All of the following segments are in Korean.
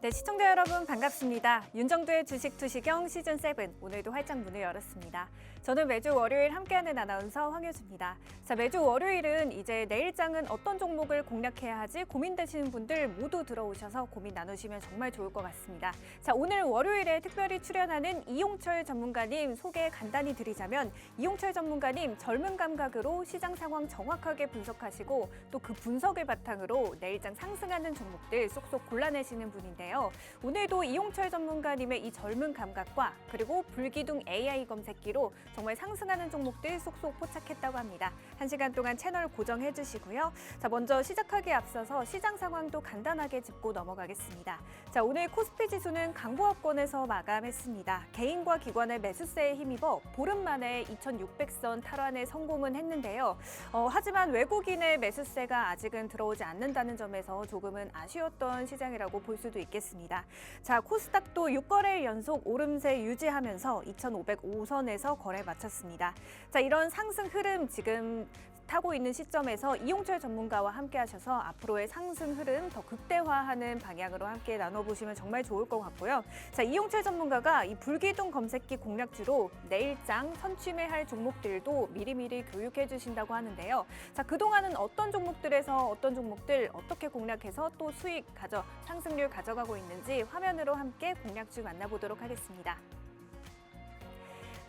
네, 시청자 여러분 반갑습니다. 윤정두의 주식 투시경 시즌 7 오늘도 활짝 문을 열었습니다. 저는 매주 월요일 함께하는 아나운서 황효주입니다. 자, 매주 월요일은 이제 내일장은 어떤 종목을 공략해야 하지 고민되시는 분들 모두 들어오셔서 고민 나누시면 정말 좋을 것 같습니다. 자, 오늘 월요일에 특별히 출연하는 이용철 전문가님 소개 간단히 드리자면 이용철 전문가님 젊은 감각으로 시장 상황 정확하게 분석하시고 또 그 분석을 바탕으로 내일장 상승하는 종목들 쏙쏙 골라내시는 분인데요. 오늘도 이용철 전문가님의 이 젊은 감각과 그리고 불기둥 AI 검색기로 정말 상승하는 종목들 쏙쏙 포착했다고 합니다. 1시간 동안 채널 고정해 주시고요. 자, 먼저 시작하기에 앞서서 시장 상황도 간단하게 짚고 넘어가겠습니다. 자, 오늘 코스피 지수는 강보합권에서 마감했습니다. 개인과 기관의 매수세에 힘입어 보름 만에 2600선 탈환에 성공은 했는데요. 하지만 외국인의 매수세가 아직은 들어오지 않는다는 점에서 조금은 아쉬웠던 시장이라고 볼 수도 있겠습니다. 자, 코스닥도 6거래일 연속 오름세 유지하면서 2505선에서 거래 마쳤습니다. 자, 이런 상승 흐름 지금 타고 있는 시점에서 이용철 전문가와 함께 하셔서 앞으로의 상승 흐름 더 극대화하는 방향으로 함께 나눠보시면 정말 좋을 것 같고요. 자, 이용철 전문가가 이 불기둥 검색기 공략주로 내일장 선취매할 종목들도 미리미리 교육해 주신다고 하는데요. 자, 그동안은 어떤 종목들에서 어떤 종목들 어떻게 공략해서 또 상승률 가져가고 있는지 화면으로 함께 공략주 만나보도록 하겠습니다.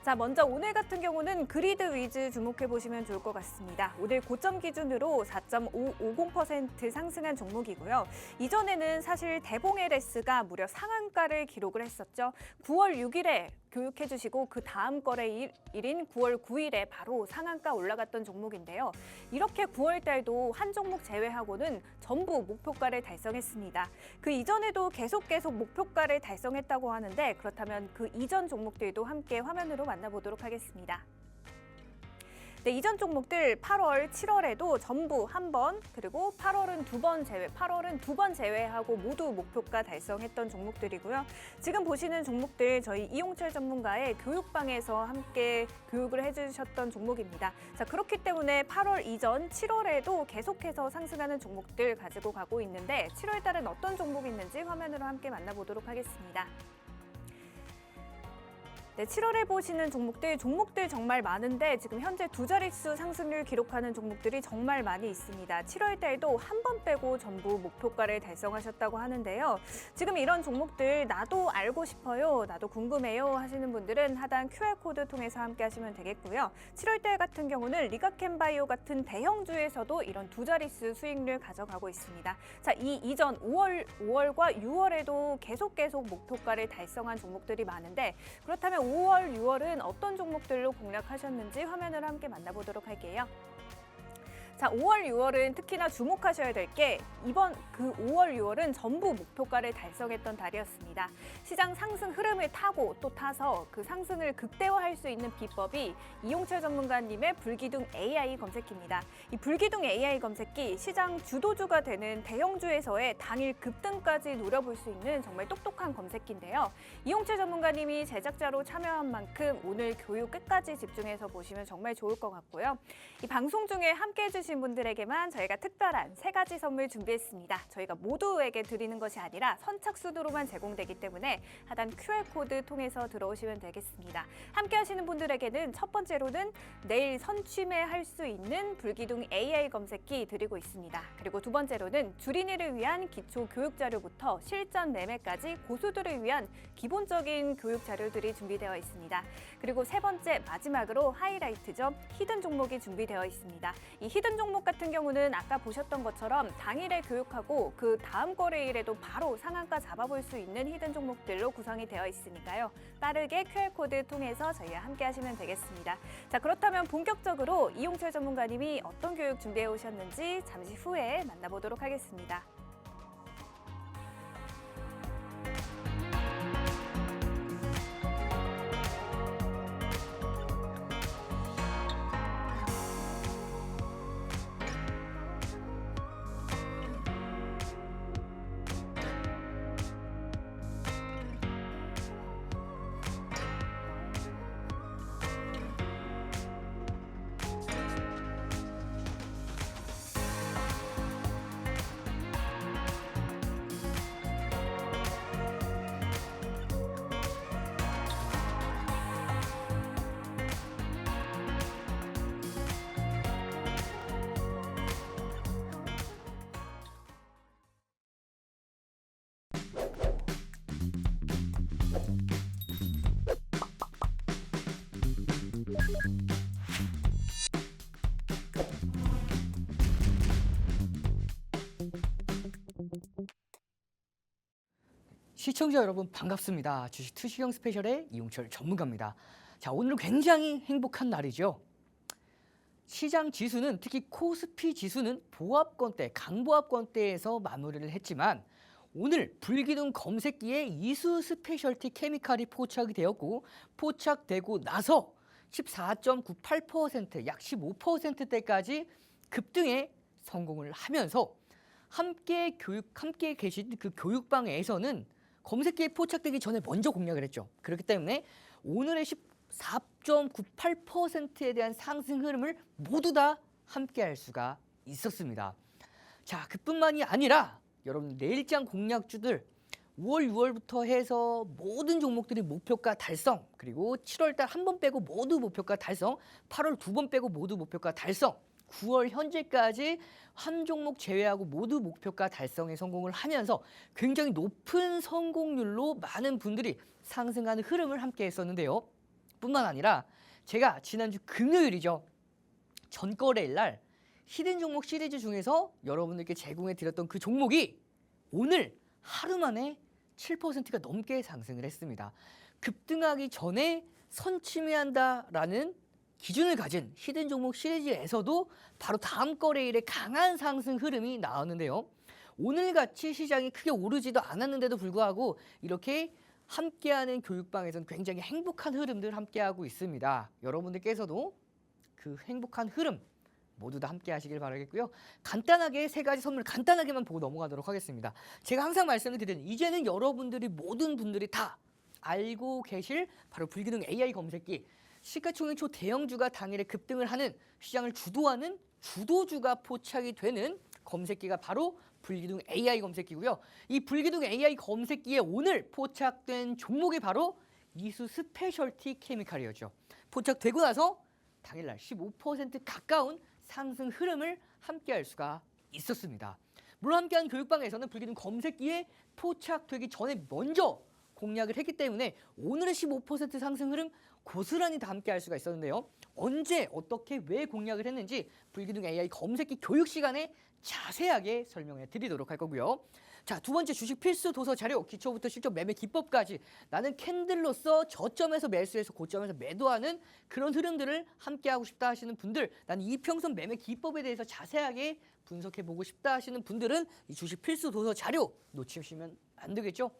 자, 먼저 오늘 같은 경우는 그리드 위즈 주목해 보시면 좋을 것 같습니다. 오늘 고점 기준으로 4.550% 상승한 종목이고요. 이전에는 사실 대봉 LS가 무려 상한가를 기록을 했었죠. 9월 6일에 교육해 주시고 그 다음 거래일인 9월 9일에 바로 상한가 올라갔던 종목인데요. 이렇게 9월 달도 한 종목 제외하고는 전부 목표가를 달성했습니다. 그 이전에도 계속 목표가를 달성했다고 하는데 그렇다면 그 이전 종목들도 함께 화면으로 만나보도록 하겠습니다. 네, 이전 종목들 8월, 7월에도 전부 한 번, 그리고 8월은 두 번 제외하고 모두 목표가 달성했던 종목들이고요. 지금 보시는 종목들 저희 이용철 전문가의 교육방에서 함께 교육을 해주셨던 종목입니다. 자, 그렇기 때문에 8월 이전 7월에도 계속해서 상승하는 종목들 가지고 가고 있는데 7월 달은 어떤 종목이 있는지 화면으로 함께 만나보도록 하겠습니다. 네, 7월에 보시는 종목들 정말 많은데 지금 현재 두 자릿수 상승률 기록하는 종목들이 정말 많이 있습니다. 7월 달도 한 번 빼고 전부 목표가를 달성하셨다고 하는데요. 지금 이런 종목들 나도 알고 싶어요, 나도 궁금해요 하시는 분들은 하단 QR코드 통해서 함께 하시면 되겠고요. 7월 달 같은 경우는 리가켄바이오 같은 대형주에서도 이런 두 자릿수 수익률 가져가고 있습니다. 자, 이 이전 5월과 6월에도 계속 목표가를 달성한 종목들이 많은데 그렇다면 5월, 6월은 어떤 종목들로 공략하셨는지 화면으로 함께 만나보도록 할게요. 자, 5월, 6월은 특히나 주목하셔야 될 게 이번 그 5월, 6월은 전부 목표가를 달성했던 달이었습니다. 시장 상승 흐름을 타고 또 타서 그 상승을 극대화할 수 있는 비법이 이용철 전문가님의 불기둥 AI 검색기입니다. 이 불기둥 AI 검색기 시장 주도주가 되는 대형주에서의 당일 급등까지 노려볼 수 있는 정말 똑똑한 검색기인데요. 이용철 전문가님이 제작자로 참여한 만큼 오늘 교육 끝까지 집중해서 보시면 정말 좋을 것 같고요. 이 방송 중에 함께 해주신 분들에게만 저희가 특별한 3가지 선물 준비했습니다. 저희가 모두에게 드리는 것이 아니라 선착순으로만 제공되기 때문에 하단 QR코드 통해서 들어오시면 되겠습니다. 함께 하시는 분들에게는 첫 번째로는 내일 선취매할 수 있는 불기둥 AI 검색기 드리고 있습니다. 그리고 두 번째로는 주린이를 위한 기초 교육 자료부터 실전 매매까지 고수들을 위한 기본적인 교육 자료들이 준비되어 있습니다. 그리고 세 번째 마지막으로 하이라이트죠. 히든 종목이 준비되어 있습니다. 이 히든 종목 같은 경우는 아까 보셨던 것처럼 당일에 교육하고 그 다음 거래일에도 바로 상한가 잡아볼 수 있는 히든 종목들로 구성이 되어 있으니까요. 빠르게 QR코드 통해서 저희와 함께 하시면 되겠습니다. 자, 그렇다면 본격적으로 이용철 전문가님이 어떤 교육 준비해 오셨는지 잠시 후에 만나보도록 하겠습니다. 시청자 여러분 반갑습니다. 주식 투시경 스페셜의 이용철 전문가입니다. 자, 오늘은 굉장히 행복한 날이죠. 시장 지수는 특히 코스피 지수는 보합권대, 강보합권대에서 마무리를 했지만 오늘 불기둥 검색기에 이수 스페셜티 케미칼이 포착이 되었고 포착되고 나서 14.98%, 약 15%대까지 급등에 성공을 하면서 함께 계신 그 교육방에서는 검색기에 포착되기 전에 먼저 공략을 했죠. 그렇기 때문에 오늘의 14.98%에 대한 상승 흐름을 모두 다 함께 할 수가 있었습니다. 자, 그뿐만이 아니라 여러분 내일장 공략주들 5월, 6월부터 해서 모든 종목들이 목표가 달성, 그리고 7월달 한 번 빼고 모두 목표가 달성, 8월 두 번 빼고 모두 목표가 달성, 9월 현재까지 한 종목 제외하고 모두 목표가 달성에 성공을 하면서 굉장히 높은 성공률로 많은 분들이 상승하는 흐름을 함께 했었는데요. 뿐만 아니라 제가 지난주 금요일이죠. 전거래일 날 히든 종목 시리즈 중에서 여러분들께 제공해 드렸던 그 종목이 오늘 하루 만에 7%가 넘게 상승을 했습니다. 급등하기 전에 선침해한다라는 기준을 가진 히든 종목 시리즈에서도 바로 다음 거래일에 강한 상승 흐름이 나왔는데요. 오늘같이 시장이 크게 오르지도 않았는데도 불구하고 이렇게 함께하는 교육방에서는 굉장히 행복한 흐름들 함께하고 있습니다. 여러분들께서도 그 행복한 흐름 모두 다 함께 하시길 바라겠고요. 간단하게 세 가지 선물 간단하게만 보고 넘어가도록 하겠습니다. 제가 항상 말씀을 드리는 이제는 여러분들이 모든 분들이 다 알고 계실 바로 불기둥 AI 검색기, 시가총액 초대형주가 당일에 급등을 하는 시장을 주도하는 주도주가 포착이 되는 검색기가 바로 불기둥 AI 검색기고요. 이 불기둥 AI 검색기에 오늘 포착된 종목이 바로 이수 스페셜티 케미칼이었죠. 포착되고 나서 당일날 15% 가까운 상승 흐름을 함께할 수가 있었습니다. 물론 함께한 교육방에서는 불기둥 검색기에 포착되기 전에 먼저 공략을 했기 때문에 오늘의 15% 상승 흐름 고스란히 다 함께 할 수가 있었는데요. 언제 어떻게 왜 공략을 했는지 불기둥 AI 검색기 교육 시간에 자세하게 설명해 드리도록 할 거고요. 자, 두 번째 주식 필수 도서 자료, 기초부터 실전 매매 기법까지 나는 캔들로서 저점에서 매수해서 고점에서 매도하는 그런 흐름들을 함께 하고 싶다 하시는 분들, 나는 이평선 매매 기법에 대해서 자세하게 분석해 보고 싶다 하시는 분들은 이 주식 필수 도서 자료 놓치시면 안 되겠죠.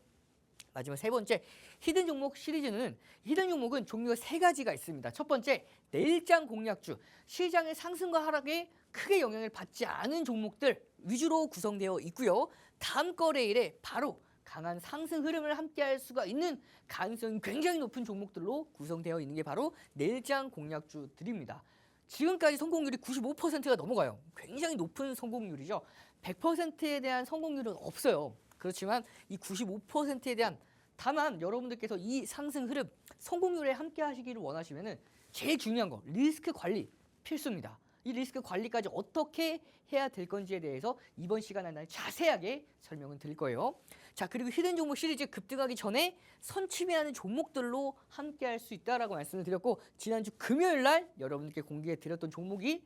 마지막 세 번째, 히든 종목 시리즈는 히든 종목은 종류가 세 가지가 있습니다. 첫 번째, 내일장 공략주, 시장의 상승과 하락에 크게 영향을 받지 않은 종목들 위주로 구성되어 있고요. 다음 거래일에 바로 강한 상승 흐름을 함께할 수가 있는 가능성이 굉장히 높은 종목들로 구성되어 있는 게 바로 내일장 공략주들입니다. 지금까지 성공률이 95%가 넘어가요. 굉장히 높은 성공률이죠. 100%에 대한 성공률은 없어요. 그렇지만 이 95%에 대한, 다만 여러분들께서 이 상승 흐름 성공률에 함께 하시기를 원하시면은 제일 중요한 거 리스크 관리 필수입니다. 이 리스크 관리까지 어떻게 해야 될 건지에 대해서 이번 시간에 난 자세하게 설명을 드릴 거예요. 자, 그리고 히든 종목 시리즈 급등하기 전에 선침해하는 종목들로 함께 할 수 있다라고 말씀을 드렸고, 지난주 금요일 날 여러분들께 공개해 드렸던 종목이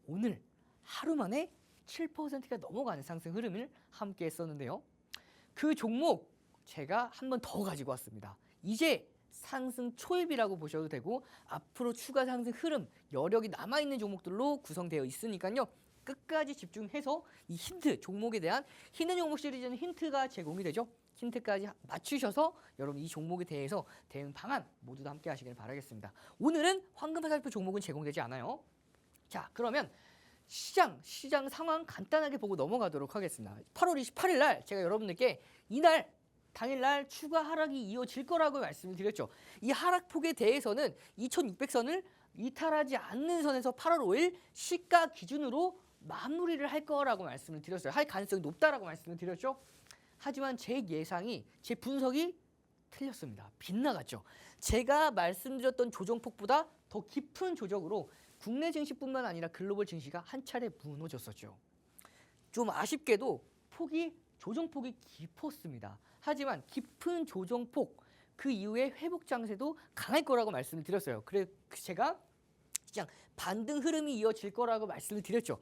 오늘 하루 만에 7%가 넘어가는 상승 흐름을 함께 했었는데요. 그 종목 제가 한 번 더 가지고 왔습니다. 이제 상승 초입이라고 보셔도 되고 앞으로 추가 상승 흐름 여력이 남아있는 종목들로 구성되어 있으니까요. 끝까지 집중해서 이 힌트 종목에 대한 히든 종목 시리즈는 힌트가 제공이 되죠. 힌트까지 맞추셔서 여러분 이 종목에 대해서 대응 방안 모두 다 함께 하시길 바라겠습니다. 오늘은 황금 화살표 종목은 제공되지 않아요. 자, 그러면 시장 상황 간단하게 보고 넘어가도록 하겠습니다. 8월 28일 날 제가 여러분들께 이날 당일날 추가 하락이 이어질 거라고 말씀을 드렸죠. 이 하락폭에 대해서는 2600선을 이탈하지 않는 선에서 8월 5일 시가 기준으로 마무리를 할 거라고 말씀을 드렸어요. 할 가능성이 높다라고 말씀을 드렸죠. 하지만 제 예상이, 제 분석이 틀렸습니다. 빗나갔죠. 제가 말씀드렸던 조정폭보다 더 깊은 조정으로 국내 증시뿐만 아니라 글로벌 증시가 한 차례 무너졌었죠. 좀 아쉽게도 조정폭이 깊었습니다. 하지만 깊은 조정폭 그 이후에 회복 장세도 강할 거라고 말씀을 드렸어요. 그래서 제가 시장 반등 흐름이 이어질 거라고 말씀을 드렸죠.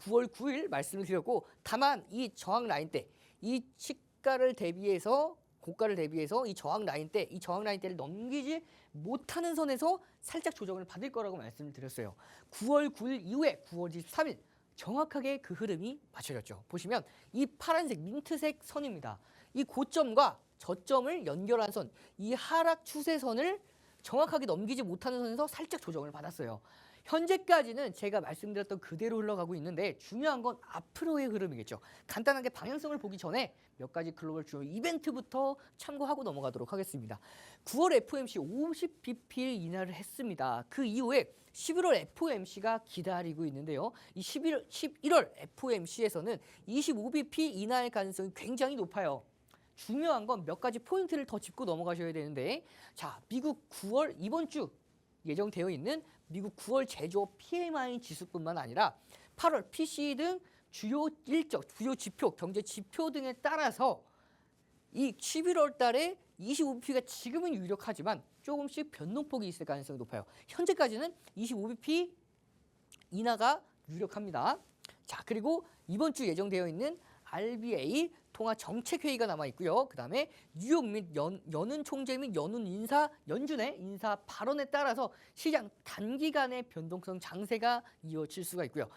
9월 9일 말씀을 드렸고, 다만 이 저항 라인 때 이 시가를 대비해서 고가를 대비해서 이 저항 라인대를 넘기지 못하는 선에서 살짝 조정을 받을 거라고 말씀을 드렸어요. 9월 9일 이후에 9월 23일 정확하게 그 흐름이 맞춰졌죠. 보시면 이 파란색 민트색 선입니다. 이 고점과 저점을 연결한 선, 이 하락 추세선을 정확하게 넘기지 못하는 선에서 살짝 조정을 받았어요. 현재까지는 제가 말씀드렸던 그대로 흘러가고 있는데 중요한 건 앞으로의 흐름이겠죠. 간단하게 방향성을 보기 전에 몇 가지 글로벌 주요 이벤트부터 참고하고 넘어가도록 하겠습니다. 9월 FOMC 50bp 인하를 했습니다. 그 이후에 11월 FOMC가 기다리고 있는데요. 이 11월 FOMC에서는 25bp 인하할 가능성이 굉장히 높아요. 중요한 건 몇 가지 포인트를 더 짚고 넘어가셔야 되는데, 자, 미국 9월 이번 주 예정되어 있는 미국 9월 제조업 PMI 지수뿐만 아니라 8월 PCE 등 주요 지표, 경제 지표 등에 따라서 이 11월 달에 25bp가 지금은 유력하지만 조금씩 변동폭이 있을 가능성이 높아요. 현재까지는 25bp 인하가 유력합니다. 자, 그리고 이번 주 예정되어 있는 RBA 통화 정책 회의가 남아 있고요. 그다음에 뉴욕 및 연은 총재 및 연준의 인사 발언에 따라서 시장 단기간의 변동성 장세가 이어질 수가 있고요.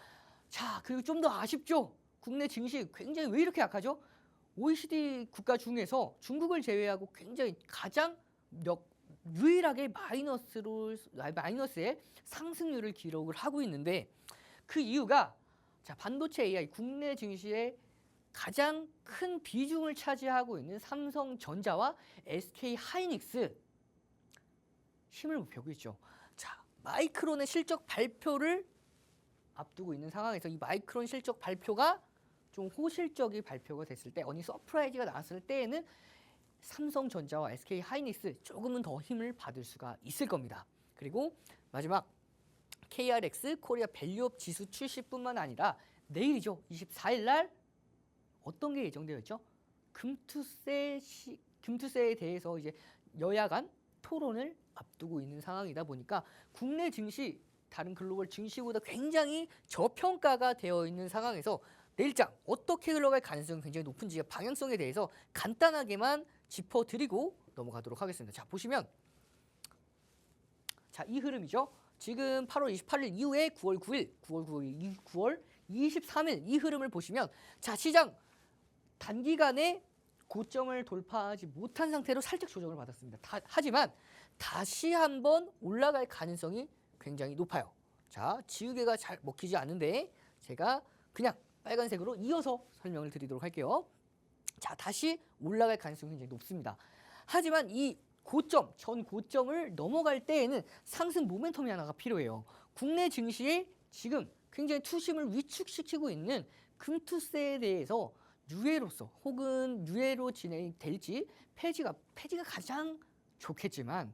자, 그리고 좀 더 아쉽죠. 국내 증시 굉장히 왜 이렇게 약하죠? OECD 국가 중에서 중국을 제외하고 굉장히 가장 유일하게 마이너스의 상승률을 기록을 하고 있는데, 그 이유가 자, 반도체 AI 국내 증시에 가장 큰 비중을 차지하고 있는 삼성전자와 SK하이닉스 힘을 못 펴고 있죠. 자, 마이크론의 실적 발표를 앞두고 있는 상황에서 이 마이크론 실적 발표가 좀 호실적인 발표가 됐을 때, 어니 서프라이즈가 나왔을 때에는 삼성전자와 SK하이닉스 조금은 더 힘을 받을 수가 있을 겁니다. 그리고 마지막 KRX 코리아 밸류업 지수 출시뿐만 아니라 내일이죠. 24일 날 어떤 게 예정되어 있죠? 금투세에 대해서 이제 여야 간 토론을 앞두고 있는 상황이다 보니까 국내 증시 다른 글로벌 증시보다 굉장히 저평가가 되어 있는 상황에서 내일장 어떻게 흘러갈 가능성이 굉장히 높은지 방향성에 대해서 간단하게만 짚어드리고 넘어가도록 하겠습니다. 자, 보시면 자, 이 흐름이죠. 지금 8월 28일 이후에 9월 9일, 9월 23일 이 흐름을 보시면, 자, 시장 단기간에 고점을 돌파하지 못한 상태로 살짝 조정을 받았습니다. 하지만 다시 한번 올라갈 가능성이 굉장히 높아요. 자, 지우개가 잘 먹히지 않는데 제가 그냥 빨간색으로 이어서 설명을 드리도록 할게요. 자, 다시 올라갈 가능성이 굉장히 높습니다. 하지만 이 전 고점을 넘어갈 때에는 상승 모멘텀이 하나가 필요해요. 국내 증시에 지금 굉장히 투심을 위축시키고 있는 금투세에 대해서 유예로서 혹은 유예로 진행될지 폐지가 가장 좋겠지만,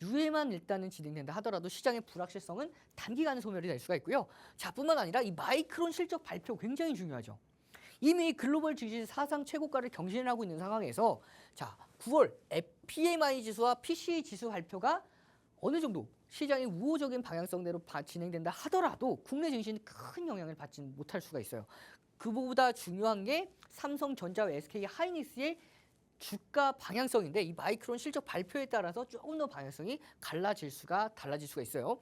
유예만 일단은 진행된다 하더라도 시장의 불확실성은 단기간에 소멸이 될 수가 있고요. 자, 뿐만 아니라 이 마이크론 실적 발표 굉장히 중요하죠. 이미 글로벌 증시 사상 최고가를 경신하고 있는 상황에서 자, 9월 PMI 지수와 PCE 지수 발표가 어느 정도 시장의 우호적인 방향성대로 진행된다 하더라도 국내 증시는 큰 영향을 받지 못할 수가 있어요. 그보다 중요한 게 삼성전자와 SK하이닉스의 주가 방향성인데, 이 마이크론 실적 발표에 따라서 조금 더 방향성이 달라질 수가 있어요.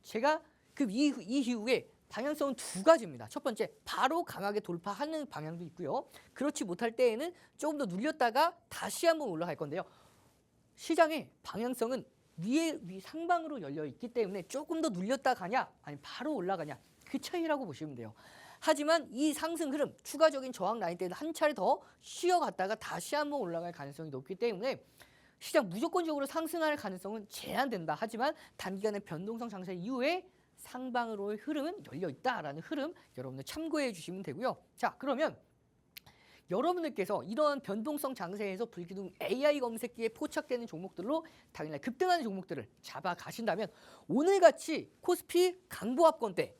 제가 그 이후에 방향성은 두 가지입니다. 첫 번째, 바로 강하게 돌파하는 방향도 있고요. 그렇지 못할 때에는 조금 더 눌렸다가 다시 한번 올라갈 건데요. 시장의 방향성은 상방으로 열려 있기 때문에 조금 더 눌렸다 가냐 아니면 바로 올라가냐, 그 차이라고 보시면 돼요. 하지만 이 상승 흐름, 추가적인 저항 라인 때는 한 차례 더 쉬어갔다가 다시 한번 올라갈 가능성이 높기 때문에 시장 무조건적으로 상승할 가능성은 제한된다. 하지만 단기간의 변동성 장세 이후에 상방으로의 흐름은 열려 있다라는 흐름 여러분들 참고해 주시면 되고요. 자, 그러면 여러분들께서 이러한 변동성 장세에서 불기둥 AI 검색기에 포착되는 종목들로 당일날 급등하는 종목들을 잡아 가신다면, 오늘같이 코스피 강보합권대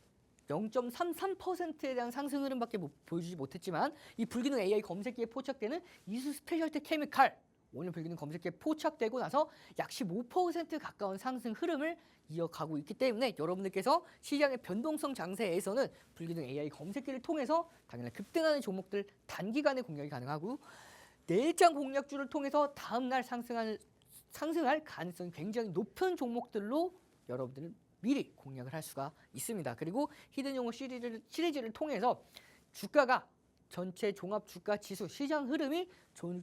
0.33%에 대한 상승 흐름밖에 보여주지 못했지만, 이 불기둥 AI 검색기에 포착되는 이수 스페셜티 케미칼 오늘 불기둥 검색기에 포착되고 나서 약 15% 가까운 상승 흐름을 이어가고 있기 때문에 여러분들께서 시장의 변동성 장세에서는 불기둥 AI 검색기를 통해서 당연히 급등하는 종목들 단기간에 공략이 가능하고, 내일장 공략주를 통해서 다음날 상승할 가능성이 굉장히 높은 종목들로 여러분들은 미리 공략을 할 수가 있습니다. 그리고 히든용어 시리즈를 통해서 주가가 전체 종합 주가 지수 시장 흐름이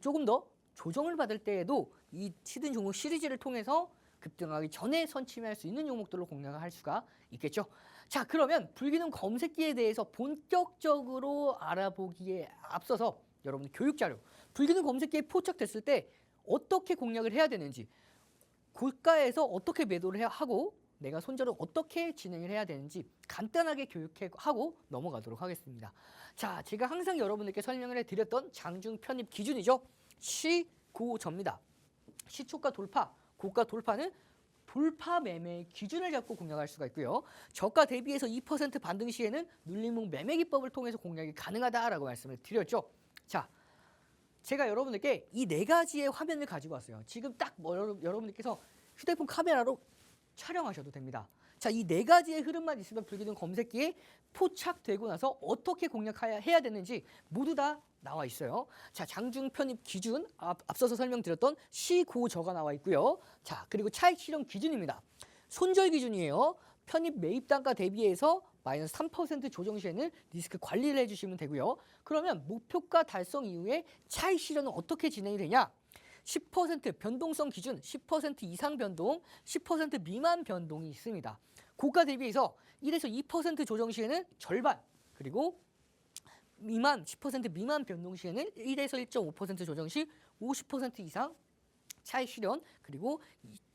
조금 더 조정을 받을 때에도 이 히든 종목 시리즈를 통해서 급등하기 전에 선침할 수 있는 종목들로 공략을 할 수가 있겠죠. 자, 그러면 불기능 검색기에 대해서 본격적으로 알아보기에 앞서서 여러분 교육 자료, 불기능 검색기에 포착됐을 때 어떻게 공략을 해야 되는지, 고가에서 어떻게 매도를 하고 내가 손절을 어떻게 진행을 해야 되는지 간단하게 교육하고 넘어가도록 하겠습니다. 자, 제가 항상 여러분들께 설명을 해드렸던 장중 편입 기준이죠. 시고저입니다. 시초가 돌파, 고가 돌파는 돌파 매매 기준을 잡고 공략할 수가 있고요. 저가 대비해서 2% 반등 시에는 눌림목 매매 기법을 통해서 공략이 가능하다라고 말씀을 드렸죠. 자, 제가 여러분들께 이 네 가지의 화면을 가지고 왔어요. 지금 딱 여러분들께서 휴대폰 카메라로 촬영하셔도 됩니다. 자, 이 네 가지의 흐름만 있으면 불기능 검색기에 포착되고 나서 어떻게 공략해야 되는지 모두 다 나와 있어요. 자, 장중 편입 기준, 앞서서 설명드렸던 시고저가 나와 있고요. 자, 그리고 차익 실현 기준입니다. 손절 기준이에요. 편입 매입 단가 대비해서 마이너스 3% 조정 시에는 리스크 관리를 해주시면 되고요. 그러면 목표가 달성 이후에 차익 실현은 어떻게 진행이 되냐? 10% 변동성 기준, 10% 이상 변동, 10% 미만 변동이 있습니다. 고가 대비해서 1에서 2% 조정 시에는 절반, 그리고 10% 미만 변동 시에는 1에서 1.5% 조정 시 50% 이상 차익 실현, 그리고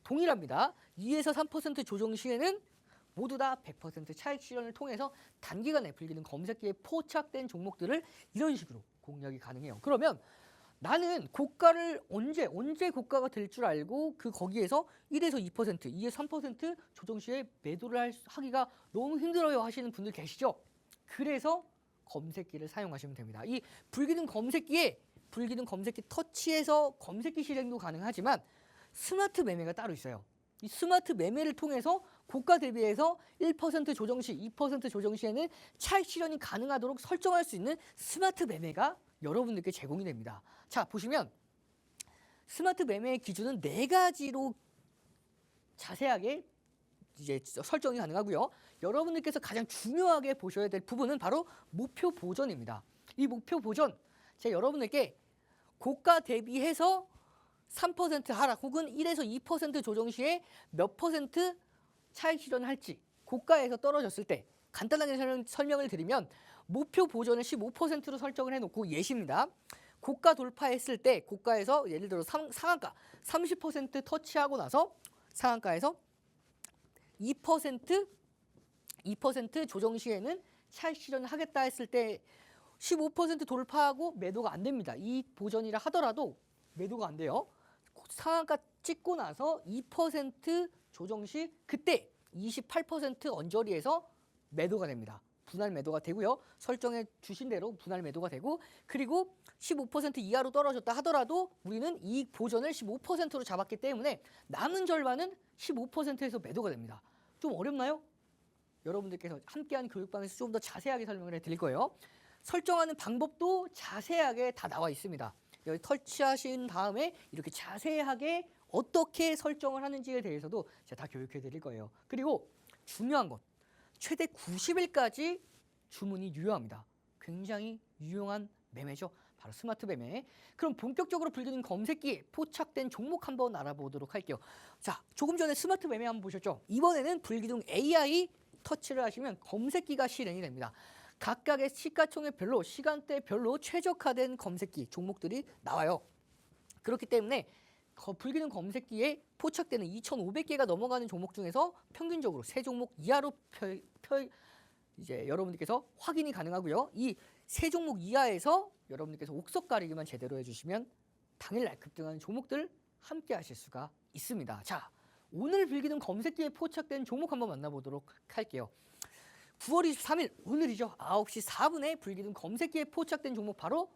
동일합니다. 2에서 3% 조정 시에는 모두 다 100% 차익 실현을 통해서 단기간에 불기능 검색기에 포착된 종목들을 이런 식으로 공략이 가능해요. 그러면 나는 고가를 언제 고가가 될 줄 알고 거기에서 1에서 2%, 2에서 3% 조정 시에 매도를 하기가 너무 힘들어요 하시는 분들 계시죠? 그래서 검색기를 사용하시면 됩니다. 이 불기능 검색기 터치해서 검색기 실행도 가능하지만 스마트 매매가 따로 있어요. 이 스마트 매매를 통해서 고가 대비해서 1% 조정 시, 2% 조정 시에는 차익 실현이 가능하도록 설정할 수 있는 스마트 매매가 여러분들께 제공이 됩니다. 자, 보시면 스마트 매매의 기준은 네 가지로 자세하게 이제 설정이 가능하고요. 여러분들께서 가장 중요하게 보셔야 될 부분은 바로 목표 보전입니다. 이 목표 보전, 제가 여러분들께 고가 대비해서 3% 하락 혹은 1에서 2% 조정 시에 몇 퍼센트 차익 실현을 할지, 고가에서 떨어졌을 때 간단하게 설명을 드리면 목표 보전을 15%로 설정을 해놓고 예시입니다. 고가 돌파했을 때 고가에서 예를 들어 상한가 30% 터치하고 나서 상한가에서 2% 조정 시에는 차익 실현을 하겠다 했을 때 15% 돌파하고 매도가 안 됩니다. 이 보전이라 하더라도 매도가 안 돼요. 상한가 찍고 나서 2% 조정 시 그때 28% 언저리에서 매도가 됩니다. 분할 매도가 되고요. 설정해 주신 대로 분할 매도가 되고, 그리고 15% 이하로 떨어졌다 하더라도 우리는 이익 보전을 15%로 잡았기 때문에 남은 절반은 15%에서 매도가 됩니다. 좀 어렵나요? 여러분들께서 함께하는 교육방에서 좀 더 자세하게 설명을 해드릴 거예요. 설정하는 방법도 자세하게 다 나와 있습니다. 여기 터치하신 다음에 이렇게 자세하게 어떻게 설정을 하는지에 대해서도 제가 다 교육해 드릴 거예요. 그리고 중요한 것, 최대 90일까지 주문이 유효합니다. 굉장히 유용한 매매죠. 바로 스마트 매매. 그럼 본격적으로 불기능 검색기에 포착된 종목 한번 알아보도록 할게요. 자, 조금 전에 스마트 매매 한번 보셨죠? 이번에는 불기능 AI 터치를 하시면 검색기가 실행이 됩니다. 각각의 시가총액별로, 시간대별로 최적화된 검색기 종목들이 나와요. 그렇기 때문에 불기능 검색기에 포착되는 2,500개가 넘어가는 종목 중에서 평균적으로 3종목 이하로 이제 여러분들께서 확인이 가능하고요. 이 3종목 이하에서 여러분들께서 옥석 가리기만 제대로 해주시면 당일날 급등하는 종목들 함께 하실 수가 있습니다. 자, 오늘 불기능 검색기에 포착된 종목 한번 만나보도록 할게요. 9월 23일 오늘이죠. 9시 4분에 불기능 검색기에 포착된 종목 바로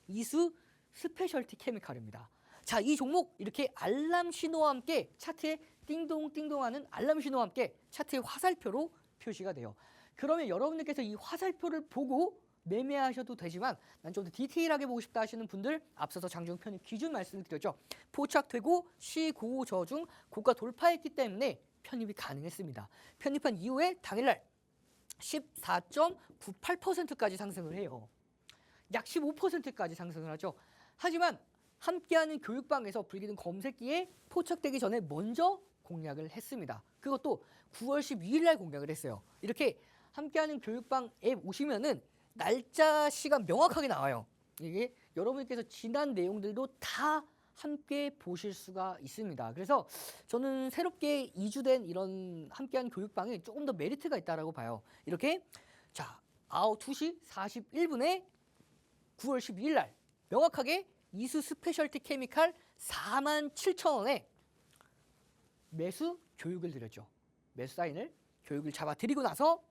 이수 스페셜티 케미칼입니다. 자, 이 종목 이렇게 알람 신호와 함께 차트에 띵동띵동하는 알람 신호와 함께 차트의 화살표로 표시가 돼요. 그러면 여러분들께서 이 화살표를 보고 매매하셔도 되지만 난 좀 더 디테일하게 보고 싶다 하시는 분들 앞서서 장중 편입 기준 말씀을 드렸죠. 포착되고 시고저중 고가 돌파했기 때문에 편입이 가능했습니다. 편입한 이후에 당일날 14.98%까지 상승을 해요. 약 15%까지 상승을 하죠. 하지만 함께하는 교육방에서 불기둥 검색기에 포착되기 전에 먼저 공략을 했습니다. 그것도 9월 12일 날 공략을 했어요. 이렇게 함께하는 교육방 앱 오시면은 날짜 시간 명확하게 나와요. 이게 여러분께서 지난 내용들도 다 함께 보실 수가 있습니다. 그래서 저는 새롭게 이주된 이런 함께하는 교육방이 조금 더 메리트가 있다라고 봐요. 이렇게 자 2시 41분에 9월 12일 날 명확하게 이수 스페셜티 케미칼 47,000원에 매수 교육을 드렸죠. 매수 사인을 교육을 잡아드리고 나서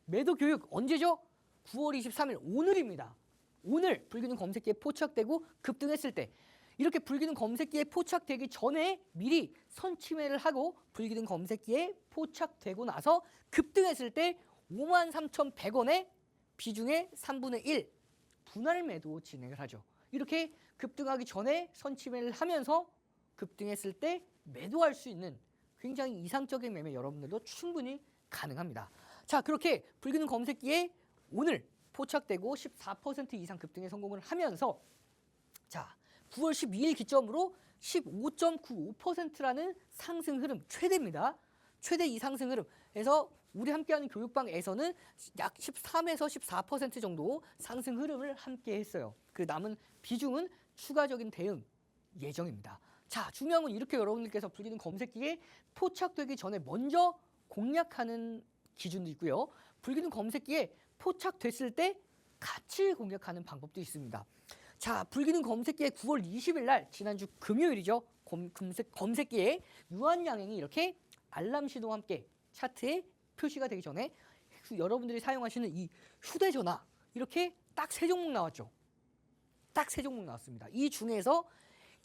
매도 교육 언제죠? 9월 23일 오늘입니다. 오늘 불기둥 검색기에 포착되고 급등했을 때 이렇게 불기둥 검색기에 포착되기 전에 미리 선침해를 하고 불기둥 검색기에 포착되고 나서 급등했을 때 53,100원에 비중의 3분의 1 분할 매도 진행을 하죠. 이렇게 급등하기 전에 선침해를 하면서 급등했을 때 매도할 수 있는 굉장히 이상적인 매매 여러분들도 충분히 가능합니다. 자, 그렇게 불기둥 검색기에 오늘 포착되고 14% 이상 급등에 성공을 하면서 자 9월 12일 기점으로 15.95%라는 상승 흐름 최대입니다. 최대 이 상승 흐름에서 우리 함께하는 교육방에서는 약 13에서 14% 정도 상승 흐름을 함께 했어요. 그 남은 비중은 추가적인 대응 예정입니다. 자, 중요한 건 이렇게 여러분들께서 불기둥 검색기에 포착되기 전에 먼저 공략하는 기준도 있고요. 불기둥 검색기에 포착됐을 때 같이 공략하는 방법도 있습니다. 자, 불기둥 검색기에 9월 20일 날 지난주 금요일이죠. 검색기에 유한양행이 이렇게 알람 신호와 함께 차트에 표시가 되기 전에 여러분들이 사용하시는 이 휴대전화 이렇게 딱 세 종목 나왔죠. 딱 세 종목 나왔습니다. 이 중에서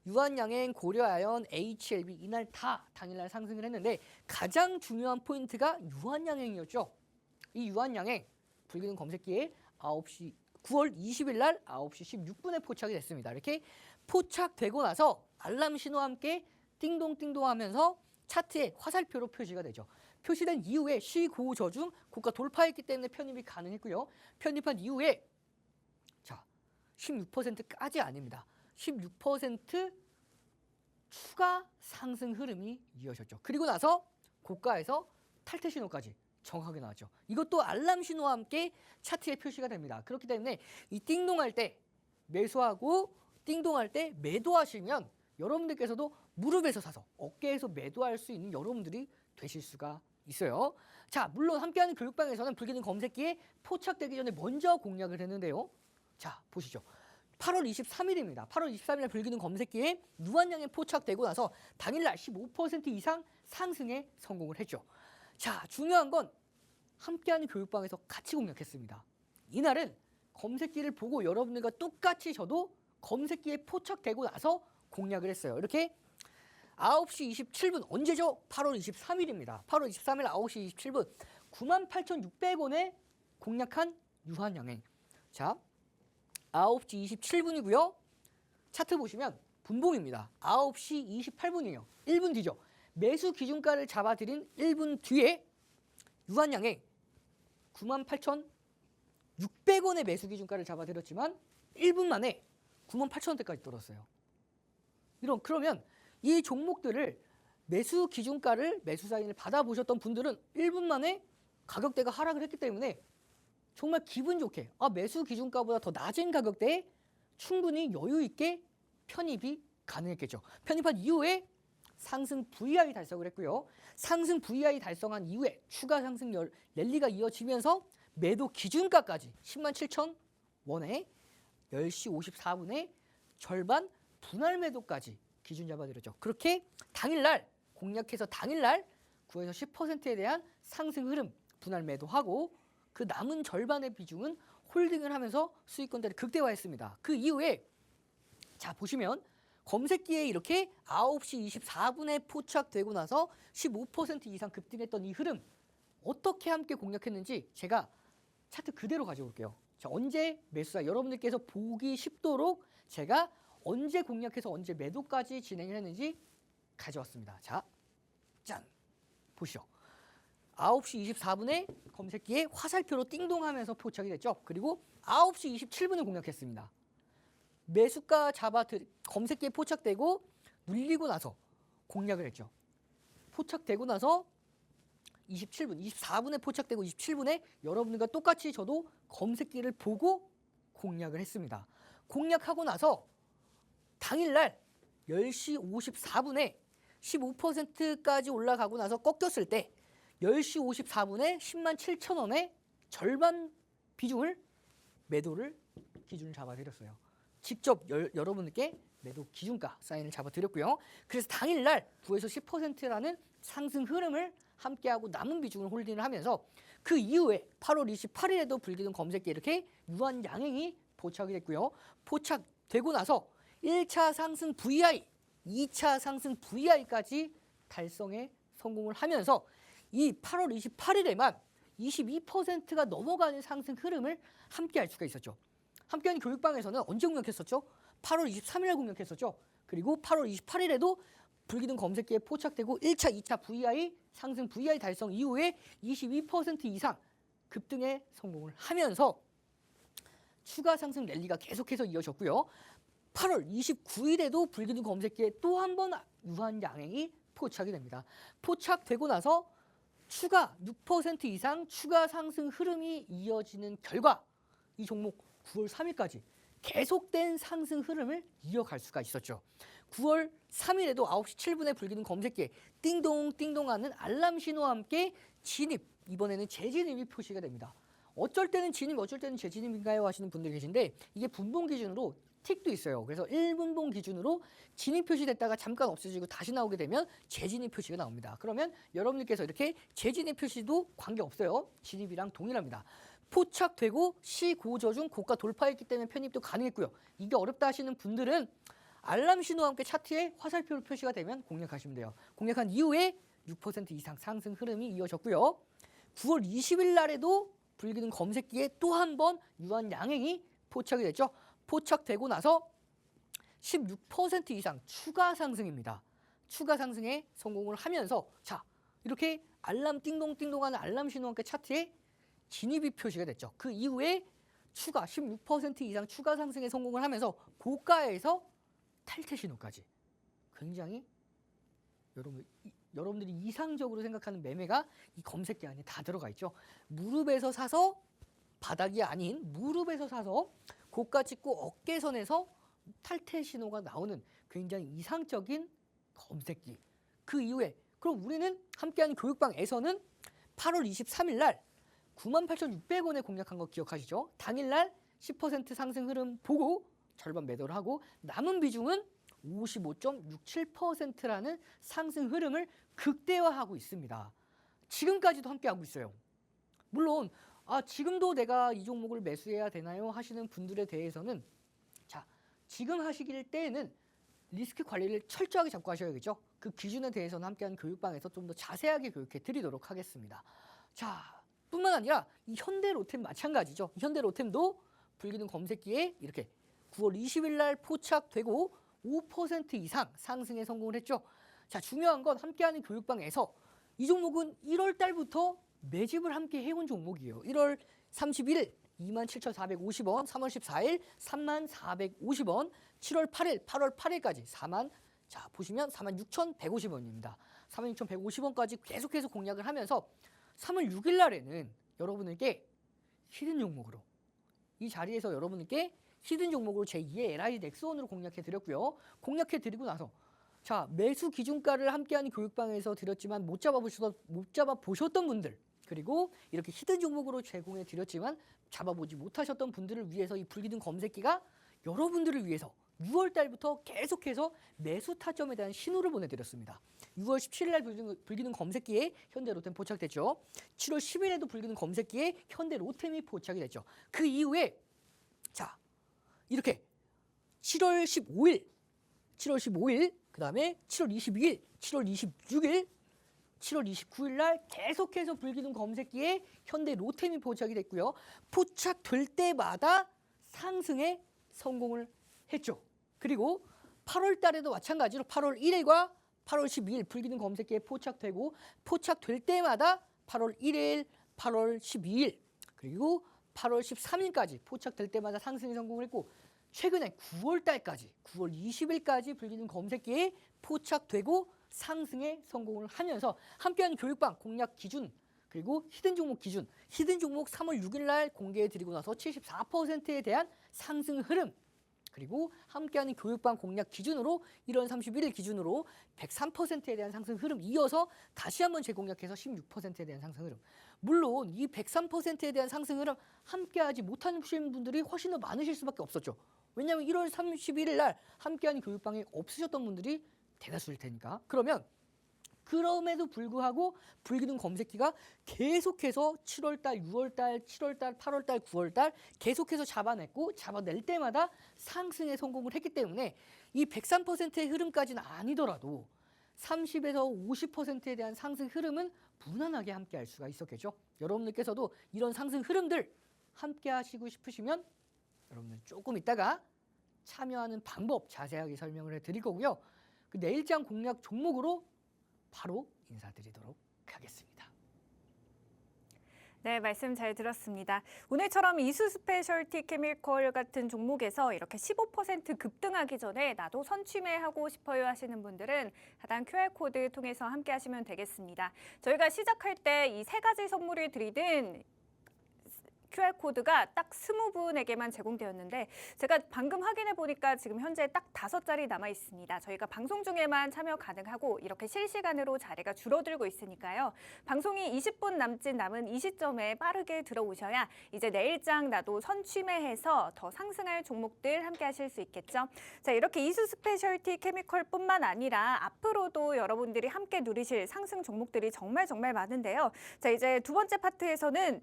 유한양행, 고려아연, HLB 이날 다 당일날 상승을 했는데 가장 중요한 포인트가 유한양행이었죠. 이 유한양행 불기둥 검색기에 9월 20일 날 9시 16분에 포착이 됐습니다. 이렇게 포착되고 나서 알람 신호와 함께 띵동띵동 하면서 차트에 화살표로 표시가 되죠. 표시된 이후에 시고저중 고가 돌파했기 때문에 편입이 가능했고요. 편입한 이후에 자 16%까지 아닙니다. 16% 추가 상승 흐름이 이어졌죠. 그리고 나서 고가에서 탈퇴 신호까지 정확하게 나왔죠. 이것도 알람 신호와 함께 차트에 표시가 됩니다. 그렇기 때문에 이 띵동할 때 매수하고 띵동할 때 매도하시면 여러분들께서도 무릎에서 사서 어깨에서 매도할 수 있는 여러분들이 되실 수가 있어요. 자, 물론 함께하는 교육방에서는 불기둥 검색기에 포착되기 전에 먼저 공략을 했는데요. 자, 보시죠. 8월 23일입니다. 8월 23일 불기둥 검색기에 유한양에 포착되고 나서 당일날 15% 이상 상승에 성공을 했죠. 자, 중요한 건 함께하는 교육방에서 같이 공략했습니다. 이날은 검색기를 보고 여러분들과 똑같이 저도 검색기에 포착되고 나서 공략을 했어요. 이렇게 9시 27분 언제죠? 8월 23일입니다. 8월 23일 9시 27분 98,600원에 공략한 유한양행. 자, 9시 27분이고요. 차트 보시면 분봉입니다. 9시 28분이에요. 1분 뒤죠. 매수 기준가를 잡아드린 1분 뒤에 유한양행 98,600원의 매수 기준가를 잡아드렸지만 1분 만에 98,000원대까지 떨었어요. 그러면 이 종목들을 매수 기준가를 매수 사인을 받아보셨던 분들은 1분 만에 가격대가 하락을 했기 때문에 정말 기분 좋게 매수 기준가보다 더 낮은 가격대에 충분히 여유 있게 편입이 가능했겠죠. 편입한 이후에 상승 VI 달성을 했고요. 상승 VI 달성한 이후에 추가 상승 랠리가 이어지면서 매도 기준가까지 107,000원에 10시 54분에 절반 분할 매도까지 기준 잡아드렸죠. 그렇게 당일날 공략해서 당일날 9에서 10%에 대한 상승 흐름 분할 매도하고 그 남은 절반의 비중은 홀딩을 하면서 수익권들을 극대화했습니다. 그 이후에 자 보시면 검색기에 이렇게 9시 24분에 포착되고 나서 15% 이상 급등했던 이 흐름 어떻게 함께 공략했는지 제가 차트 그대로 가져올게요. 자, 언제 매수사 여러분들께서 보기 쉽도록 제가 언제 공략해서 언제 매도까지 진행을 했는지 가져왔습니다. 자, 짠! 보시죠. 9시 24분에 검색기에 화살표로 띵동하면서 포착이 됐죠. 그리고 9시 27분에 공략했습니다. 매수가 검색기에 포착되고 눌리고 나서 공략을 했죠. 포착되고 나서 27분, 24분에 포착되고 27분에 여러분들과 똑같이 저도 검색기를 보고 공략을 했습니다. 공략하고 나서 당일날 10시 54분에 15%까지 올라가고 나서 꺾였을 때 10시 54분에 10만 7천 원의 절반 비중을 매도를 기준을 잡아드렸어요. 직접 여러분들께 매도 기준가 사인을 잡아드렸고요. 그래서 당일날 9에서 10%라는 상승 흐름을 함께하고 남은 비중을 홀딩을 하면서 그 이후에 8월 28일에도 불기둥 검색기에 이렇게 유한 양행이 포착이 됐고요. 포착되고 나서 1차 상승 VI, 2차 상승 VI까지 달성에 성공을 하면서 이 8월 28일에만 22%가 넘어가는 상승 흐름을 함께할 수가 있었죠. 함께하는 교육방에서는 언제 공략했었죠? 8월 23일에 공략했었죠. 그리고 8월 28일에도 불기둥 검색기에 포착되고 1차, 2차 VI, 상승 VI 달성 이후에 22% 이상 급등에 성공을 하면서 추가 상승 랠리가 계속해서 이어졌고요. 8월 29일에도 불기둥 검색기에 또 한 번 유한 양행이 포착이 됩니다. 포착되고 나서 추가 6% 이상 추가 상승 흐름이 이어지는 결과 이 종목 9월 3일까지 계속된 상승 흐름을 이어갈 수가 있었죠. 9월 3일에도 9시 7분에 불기둥 검색기에 띵동띵동하는 알람 신호와 함께 진입, 이번에는 재진입이 표시가 됩니다. 어쩔 때는 진입, 어쩔 때는 재진입인가요? 하시는 분들이 계신데 이게 분봉 기준으로 틱도 있어요. 그래서 1분봉 기준으로 진입 표시됐다가 잠깐 없어지고 다시 나오게 되면 재진입 표시가 나옵니다. 그러면 여러분들께서 이렇게 재진입 표시도 관계없어요. 진입이랑 동일합니다. 포착되고 시고저중 고가 돌파했기 때문에 편입도 가능했고요. 이게 어렵다 하시는 분들은 알람 신호와 함께 차트에 화살표로 표시가 되면 공략하시면 돼요. 공략한 이후에 6% 이상 상승 흐름이 이어졌고요. 9월 20일 날에도 불기둥 검색기에 또 한 번 유한 양행이 포착이 됐죠. 포착되고 나서 16% 이상 추가 상승입니다. 추가 상승에 성공을 하면서 자, 이렇게 알람 띵동띵동하는 알람 신호와 함께 차트에 진입이 표시가 됐죠. 그 이후에 추가 16% 이상 추가 상승에 성공을 하면서 고가에서 탈퇴 신호까지 굉장히 여러분들이 이상적으로 생각하는 매매가 이 검색기 안에 다 들어가 있죠. 무릎에서 사서 바닥이 아닌 무릎에서 사서 고가 찍고 어깨선에서 탈퇴 신호가 나오는 굉장히 이상적인 검색기. 그 이후에 그럼 우리는 함께하는 교육방에서는 8월 23일 날 98,600원에 공략한 거 기억하시죠? 당일날 10% 상승 흐름 보고 절반 매도를 하고 남은 비중은 55.67%라는 상승 흐름을 극대화하고 있습니다. 지금까지도 함께하고 있어요. 물론 지금도 내가 이 종목을 매수해야 되나요? 하시는 분들에 대해서는 자, 지금 하시길 때에는 리스크 관리를 철저하게 잡고 하셔야겠죠. 그 기준에 대해서는 함께하는 교육방에서 좀 더 자세하게 교육해 드리도록 하겠습니다. 자, 뿐만 아니라 이 현대로템 마찬가지죠. 현대로템도 불기둥 검색기에 이렇게 9월 20일 날 포착되고 5% 이상 상승에 성공을 했죠. 자, 중요한 건 함께하는 교육방에서 이 종목은 1월 달부터 매집을 함께 해온 종목이에요. 1월 31일 27,450원, 3월 14일 34,450원, 7월 8일, 8월 8일까지 자, 보시면 46,150원입니다. 46,150원까지 계속해서 공략을 하면서 3월 6일 날에는 여러분에게 히든 종목으로 이 자리에서 여러분께 히든 종목으로 제2의 LIG 넥스원으로 공략해 드렸고요. 공략해 드리고 나서 자, 매수 기준가를 함께하는 교육방에서 드렸지만 못 잡아 보셨던 분들, 그리고 이렇게 히든 종목으로 제공해 드렸지만 잡아보지 못하셨던 분들을 위해서 이 불기둥 검색기가 여러분들을 위해서 6월 달부터 계속해서 매수 타점에 대한 신호를 보내드렸습니다. 6월 17일 날 불기둥 검색기에 현대로템 포착됐죠. 7월 10일에도 불기둥 검색기에 현대로템이 포착이 됐죠. 그 이후에 자, 이렇게 7월 15일, 그 다음에 7월 22일, 7월 26일 7월 29일 날 계속해서 불기둥 검색기에 현대 로템이 포착이 됐고요. 포착될 때마다 상승에 성공을 했죠. 그리고 8월 달에도 마찬가지로 8월 1일과 8월 12일 불기둥 검색기에 포착되고 포착될 때마다 8월 1일, 8월 12일 그리고 8월 13일까지 포착될 때마다 상승에 성공을 했고 최근에 9월 달까지 9월 20일까지 불기둥 검색기에 포착되고 상승에 성공을 하면서 함께하는 교육방 공략 기준 그리고 히든 종목 기준 히든 종목 3월 6일 날 공개해 드리고 나서 74%에 대한 상승 흐름 그리고 함께하는 교육방 공략 기준으로 1월 31일 기준으로 103%에 대한 상승 흐름 이어서 다시 한번 재공략해서 16%에 대한 상승 흐름. 물론 이 103%에 대한 상승 흐름 함께하지 못하신 분들이 훨씬 더 많으실 수밖에 없었죠. 왜냐하면 1월 31일 날 함께하는 교육방에 없으셨던 분들이 대다수일 테니까. 그럼에도 불구하고 불기둥 검색기가 계속해서 7월달, 6월달, 7월달, 8월달, 9월달 계속해서 잡아낼 때마다 상승에 성공을 했기 때문에 이 103%의 흐름까지는 아니더라도 30에서 50%에 대한 상승 흐름은 무난하게 함께 할 수가 있었겠죠. 여러분들께서도 이런 상승 흐름들 함께 하시고 싶으시면 여러분들 조금 있다가 참여하는 방법 자세하게 설명을 해드릴 거고요. 그 내일장 공략 종목으로 바로 인사드리도록 하겠습니다. 네, 말씀 잘 들었습니다. 오늘처럼 이수 스페셜티 케미컬 같은 종목에서 이렇게 15% 급등하기 전에 나도 선취매하고 싶어요 하시는 분들은 하단 QR코드 통해서 함께 하시면 되겠습니다. 저희가 시작할 때 이 세 가지 선물을 드리든 QR코드가 딱 20분에게만 제공되었는데 제가 방금 확인해 보니까 지금 현재 딱 5자리 남아 있습니다. 저희가 방송 중에만 참여 가능하고 이렇게 실시간으로 자리가 줄어들고 있으니까요. 방송이 20분 남은 이 시점에 빠르게 들어오셔야 이제 내일장 나도 선취매해서 더 상승할 종목들 함께 하실 수 있겠죠. 자, 이렇게 이수 스페셜티 케미컬뿐만 아니라 앞으로도 여러분들이 함께 누리실 상승 종목들이 정말 많은데요. 자, 이제 두 번째 파트에서는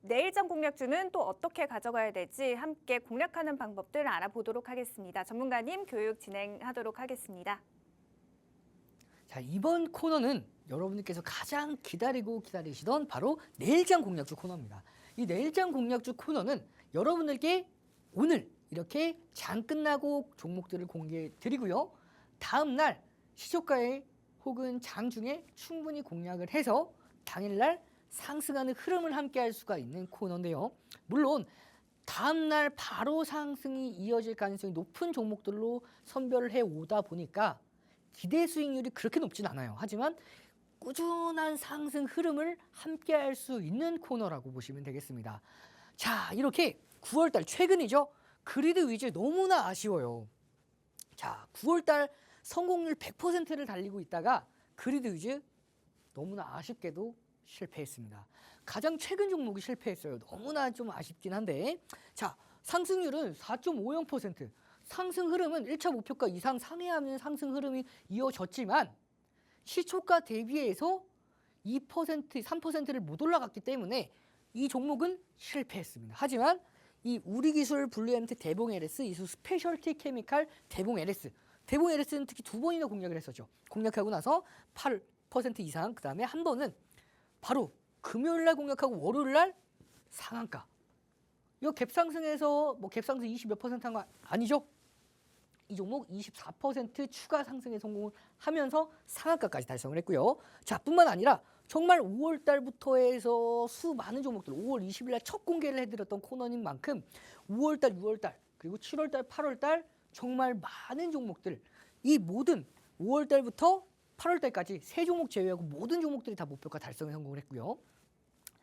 내일장 공략주는 또 어떻게 가져가야 될지 함께 공략하는 방법들 알아보도록 하겠습니다. 전문가님 교육 진행하도록 하겠습니다. 자, 이번 코너는 여러분들께서 가장 기다리시던 바로 내일장 공략주 코너입니다. 이 내일장 공략주 코너는 여러분들께 오늘 이렇게 장 끝나고 종목들을 공개해 드리고요. 다음 날 시초가에 혹은 장 중에 충분히 공략을 해서 당일날 상승하는 흐름을 함께 할 수가 있는 코너인데요. 물론 다음날 바로 상승이 이어질 가능성이 높은 종목들로 선별을 해오다 보니까 기대 수익률이 그렇게 높진 않아요. 하지만 꾸준한 상승 흐름을 함께 할 수 있는 코너라고 보시면 되겠습니다. 자, 이렇게 9월달 최근이죠. 그리드 위즈 너무나 아쉬워요. 자, 9월달 성공률 100%를 달리고 있다가 그리드 위즈 너무나 아쉽게도 실패했습니다. 가장 최근 종목이 실패했어요. 너무나 좀 아쉽긴 한데 자, 상승률은 4.50%. 상승 흐름은 1차 목표가 이상 상회하는 상승 흐름이 이어졌지만 시초가 대비해서 2%, 3%를 못 올라갔기 때문에 이 종목은 실패했습니다. 하지만 이 우리기술 블루엠텍 대봉 LS, 이수 스페셜티 케미칼 대봉 LS, 대봉 LS는 특히 2번이나 공략을 했었죠. 공략하고 나서 8% 이상, 그 다음에 한 번은 바로 금요일날 공략하고 월요일날 상한가. 이거 갭상승해서 뭐 갭상승 20 몇 % 한 거 아니죠? 이 종목 24% 추가 상승에 성공을 하면서 상한가까지 달성을 했고요. 자, 뿐만 아니라 정말 5월 달부터 해서 수많은 종목들 5월 20일 날 첫 공개를 해드렸던 코너인 만큼 5월 달, 6월 달, 그리고 7월 달, 8월 달 정말 많은 종목들 이 모든 5월 달부터 8월 달까지 세 종목 제외하고 모든 종목들이 다 목표가 달성에 성공을 했고요.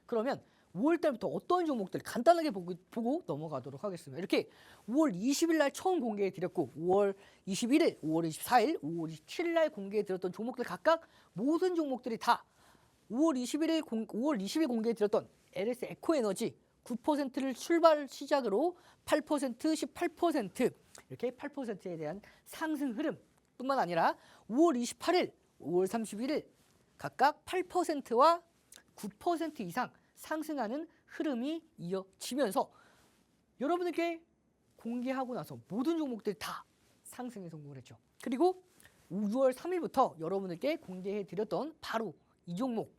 그러면 5월 달부터 어떤 종목들 간단하게 보고 넘어가도록 하겠습니다. 이렇게 5월 20일 날 처음 공개해 드렸고 5월 21일, 5월 24일, 5월 27일 날 공개해 드렸던 종목들 각각 모든 종목들이 다 5월 20일 공개해 드렸던 LS 에코에너지 9%를 출발 시작으로 8%, 18% 이렇게 8%에 대한 상승 흐름 뿐만 아니라 5월 28일, 5월 31일 각각 8%와 9% 이상 상승하는 흐름이 이어지면서 여러분들께 공개하고 나서 모든 종목들이 다 상승에 성공을 했죠. 그리고 6월 3일부터 여러분들께 공개해 드렸던 바로 이 종목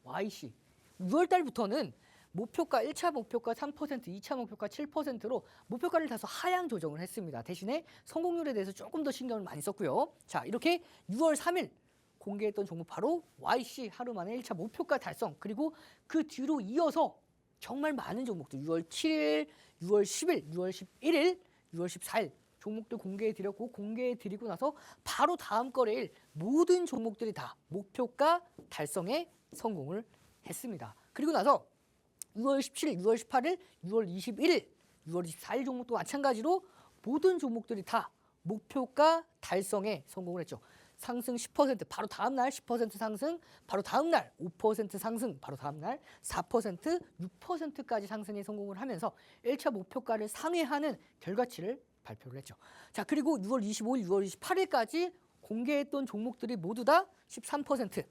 YC 6월 달부터는 목표가 1차 목표가 3%, 2차 목표가 7%로 목표가를 다소 하향 조정을 했습니다. 대신에 성공률에 대해서 조금 더 신경을 많이 썼고요. 자, 이렇게 6월 3일 공개했던 종목 바로 YC 하루 만에 1차 목표가 달성, 그리고 그 뒤로 이어서 정말 많은 종목들 6월 7일, 6월 10일, 6월 11일, 6월 14일 종목들 공개해드렸고, 공개해드리고 나서 바로 다음 거래일 모든 종목들이 다 목표가 달성에 성공을 했습니다. 그리고 나서 6월 17일, 6월 18일, 6월 21일, 6월 24일 종목도 마찬가지로 모든 종목들이 다 목표가 달성에 성공을 했죠. 상승 10%, 바로 다음 날 10% 상승, 바로 다음 날 5% 상승, 바로 다음 날 4%, 6%까지 상승에 성공을 하면서 1차 목표가를 상회하는 결과치를 발표를 했죠. 자, 그리고 6월 25일, 6월 28일까지 공개했던 종목들이 모두 다 13%,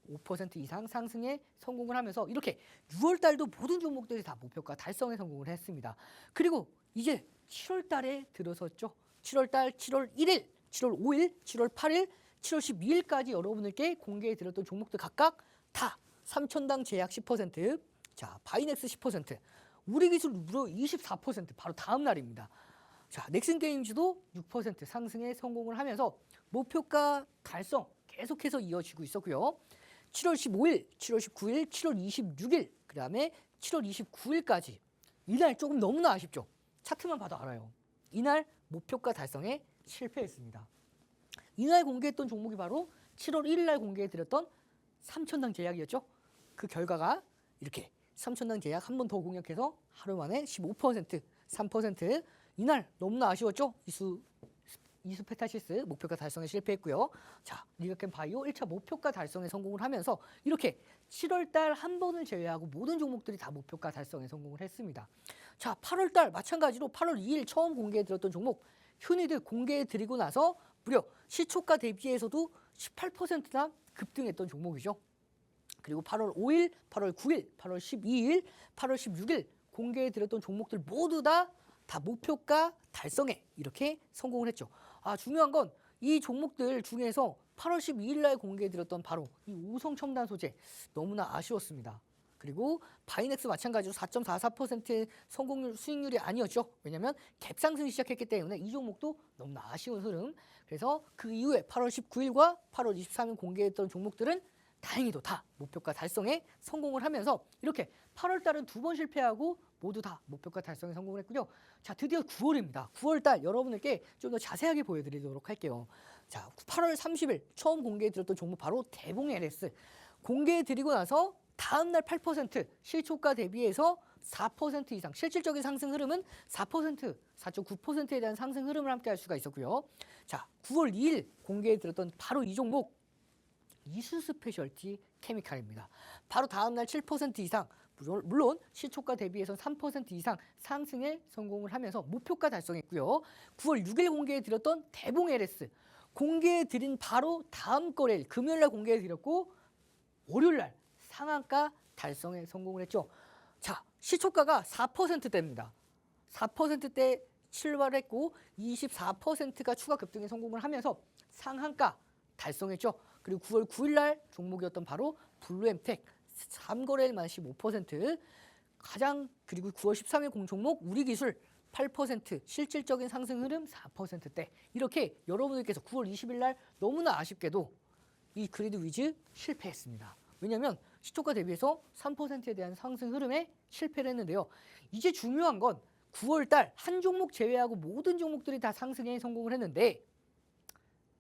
5% 이상 상승에 성공을 하면서 이렇게 6월 달도 모든 종목들이 다 목표가 달성에 성공을 했습니다. 그리고 이제 7월 달에 들어섰죠. 7월 달 7월 1일, 7월 5일, 7월 8일, 7월 12일까지 여러분들께 공개해 드렸던 종목들 각각 다 3천당 제약 10%, 자, 바이넥스 10%, 우리기술 무려 24%, 바로 다음 날입니다. 자, 넥슨게임즈도 6% 상승에 성공을 하면서 목표가 달성 계속해서 이어지고 있었고요. 7월 15일, 7월 19일, 7월 26일, 그 다음에 7월 29일까지 이날 조금 너무나 아쉽죠. 차트만 봐도 알아요. 이날 목표가 달성에 실패했습니다. 이날 공개했던 종목이 바로 7월 1일 날 공개해드렸던 3천당 제약이었죠. 그 결과가 이렇게 3천당 제약 한 번 더 공략해서 하루 만에 15%, 3%, 이날 너무나 아쉬웠죠. 이수페타시스 목표가 달성에 실패했고요. 자, 리가켄 바이오 1차 목표가 달성에 성공을 하면서 이렇게 7월 달 한 번을 제외하고 모든 종목들이 다 목표가 달성에 성공을 했습니다. 자, 8월 달 마찬가지로 8월 2일 처음 공개해드렸던 종목 휴니드 공개해드리고 나서 무려 시초가 대비해서도 18%나 급등했던 종목이죠. 그리고 8월 5일, 8월 9일, 8월 12일, 8월 16일 공개해드렸던 종목들 모두 다 목표가 달성에 이렇게 성공을 했죠. 아, 중요한 건 이 종목들 중에서 8월 12일 날 공개해드렸던 바로 이 우성첨단 소재 너무나 아쉬웠습니다. 그리고 바이넥스 마찬가지로 4.44%의 성공률 수익률이 아니었죠. 왜냐하면 갭상승이 시작했기 때문에 이 종목도 너무나 아쉬운 흐름. 그래서 그 이후에 8월 19일과 8월 23일 공개했던 종목들은 다행히도 다 목표가 달성에 성공을 하면서 이렇게 8월 달은 2번 실패하고 모두 다 목표가 달성에 성공을 했고요. 자, 드디어 9월입니다. 9월 달 여러분들께 좀 더 자세하게 보여드리도록 할게요. 자, 8월 30일 처음 공개해드렸던 종목 바로 대봉 LS 공개해드리고 나서 다음 날 8% 실초가 대비해서 4% 이상 실질적인 상승 흐름은 4%, 4.9%에 대한 상승 흐름을 함께 할 수가 있었고요. 자, 9월 2일 공개해드렸던 바로 이 종목 이수 스페셜티 케미칼입니다. 바로 다음 날 7% 이상, 물론 시초가 대비해서 3% 이상 상승에 성공을 하면서 목표가 달성했고요. 9월 6일 공개해드렸던 대봉 LS 공개해드린 바로 다음 거래일 금요일 날 공개해드렸고 월요일 날 상한가 달성에 성공을 했죠. 자, 시초가가 4%대입니다. 4%대 출발했고 24%가 추가 급등에 성공을 하면서 상한가 달성했죠. 그리고 9월 9일 날 종목이었던 바로 블루엠텍 3거래일 만에 15%, 그리고 9월 13일 공종목 우리기술 8% 실질적인 상승 흐름 4%대 이렇게 여러분들께서 9월 20일 날 너무나 아쉽게도 이 그리드 위즈 실패했습니다. 왜냐하면 시초가 대비해서 3%에 대한 상승 흐름에 실패를 했는데요. 이제 중요한 건 9월 달 한 종목 제외하고 모든 종목들이 다 상승에 성공을 했는데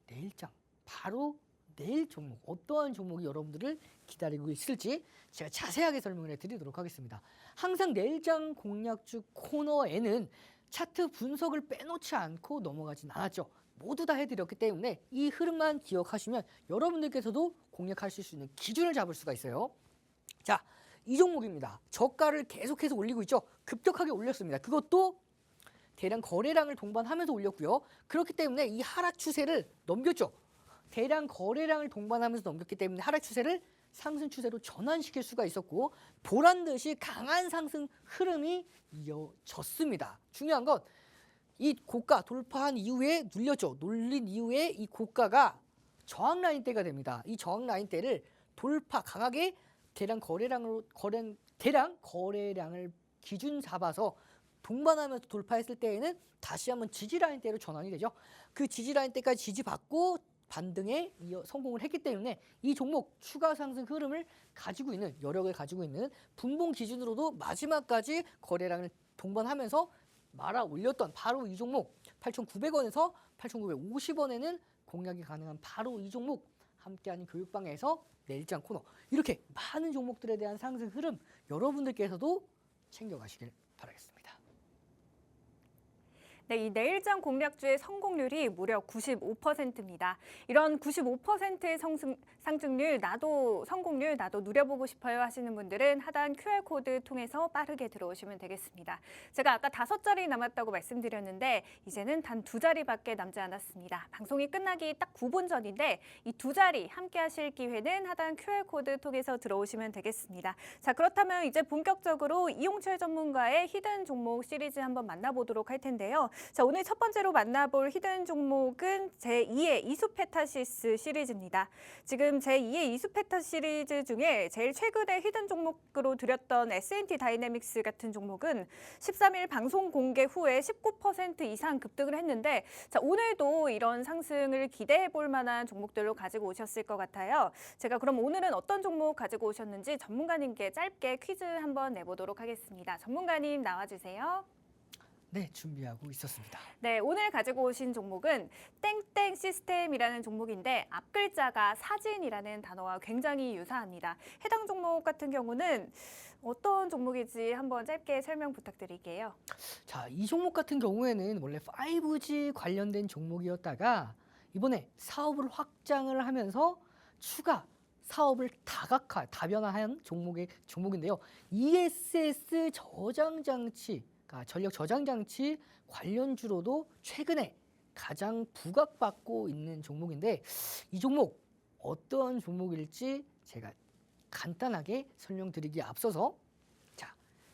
내일장 바로 내일 종목 어떠한 종목이 여러분들을 기다리고 있을지 제가 자세하게 설명을 해드리도록 하겠습니다. 항상 내일장 공략주 코너에는 차트 분석을 빼놓지 않고 넘어가진 않았죠. 모두 다 해드렸기 때문에 이 흐름만 기억하시면 여러분들께서도 공략하실 수 있는 기준을 잡을 수가 있어요. 자, 이 종목입니다. 저가를 계속해서 올리고 있죠. 급격하게 올렸습니다. 그것도 대량 거래량을 동반하면서 올렸고요. 그렇기 때문에 이 하락 추세를 넘겼죠. 대량 거래량을 동반하면서 넘겼기 때문에 하락 추세를 상승 추세로 전환시킬 수가 있었고 보란듯이 강한 상승 흐름이 이어졌습니다. 중요한 건 이 고가 돌파한 이후에 눌렸죠. 눌린 이후에 이 고가가 저항 라인대가 됩니다. 이 저항 라인대를 돌파 강하게 대량 거래량을 기준 잡아서 동반하면서 돌파했을 때에는 다시 한번 지지라인대로 전환이 되죠. 그 지지라인대까지 지지받고 반등에 성공을 했기 때문에 이 종목 추가 상승 흐름을 가지고 있는, 여력을 가지고 있는 분봉 기준으로도 마지막까지 거래량을 동반하면서 말아 올렸던 바로 이 종목 8,900원에서 8,950원에는 공략이 가능한 바로 이 종목, 함께하는 교육방에서 내일장 코너, 이렇게 많은 종목들에 대한 상승 흐름 여러분들께서도 챙겨가시길 바라겠습니다. 네, 이 내일장 공략주의 성공률이 무려 95%입니다. 이런 95%의 상승률, 성공률 나도 누려보고 싶어요 하시는 분들은 하단 QR코드 통해서 빠르게 들어오시면 되겠습니다. 제가 아까 5자리 남았다고 말씀드렸는데 이제는 단 2자리밖에 남지 않았습니다. 방송이 끝나기 딱 9분 전인데 이 2자리 함께 하실 기회는 하단 QR코드 통해서 들어오시면 되겠습니다. 자, 그렇다면 이제 본격적으로 이용철 전문가의 히든 종목 시리즈 한번 만나보도록 할 텐데요. 자, 오늘 첫 번째로 만나볼 히든 종목은 제2의 이수페타시스 시리즈입니다. 지금 제2의 이수페타 시리즈 중에 제일 최근에 히든 종목으로 드렸던 S&T 다이내믹스 같은 종목은 13일 방송 공개 후에 19% 이상 급등을 했는데, 자, 오늘도 이런 상승을 기대해 볼 만한 종목들로 가지고 오셨을 것 같아요. 제가 그럼 오늘은 어떤 종목 가지고 오셨는지 전문가님께 짧게 퀴즈 한번 내보도록 하겠습니다. 전문가님 나와주세요. 네, 준비하고 있었습니다. 네, 오늘 가지고 오신 종목은 땡땡 시스템이라는 종목인데 앞 글자가 사진이라는 단어와 굉장히 유사합니다. 해당 종목 같은 경우는 어떤 종목인지 한번 짧게 설명 부탁드릴게요. 자, 이 종목 같은 경우에는 원래 5G 관련된 종목이었다가 이번에 사업을 확장을 하면서 추가 사업을 다변화한 종목인데요. ESS 저장 장치, 전력 저장 장치 관련주로도 최근에 가장 부각받고 있는 종목인데, 이 종목 어떤 종목일지 제가 간단하게 설명드리기에 앞서서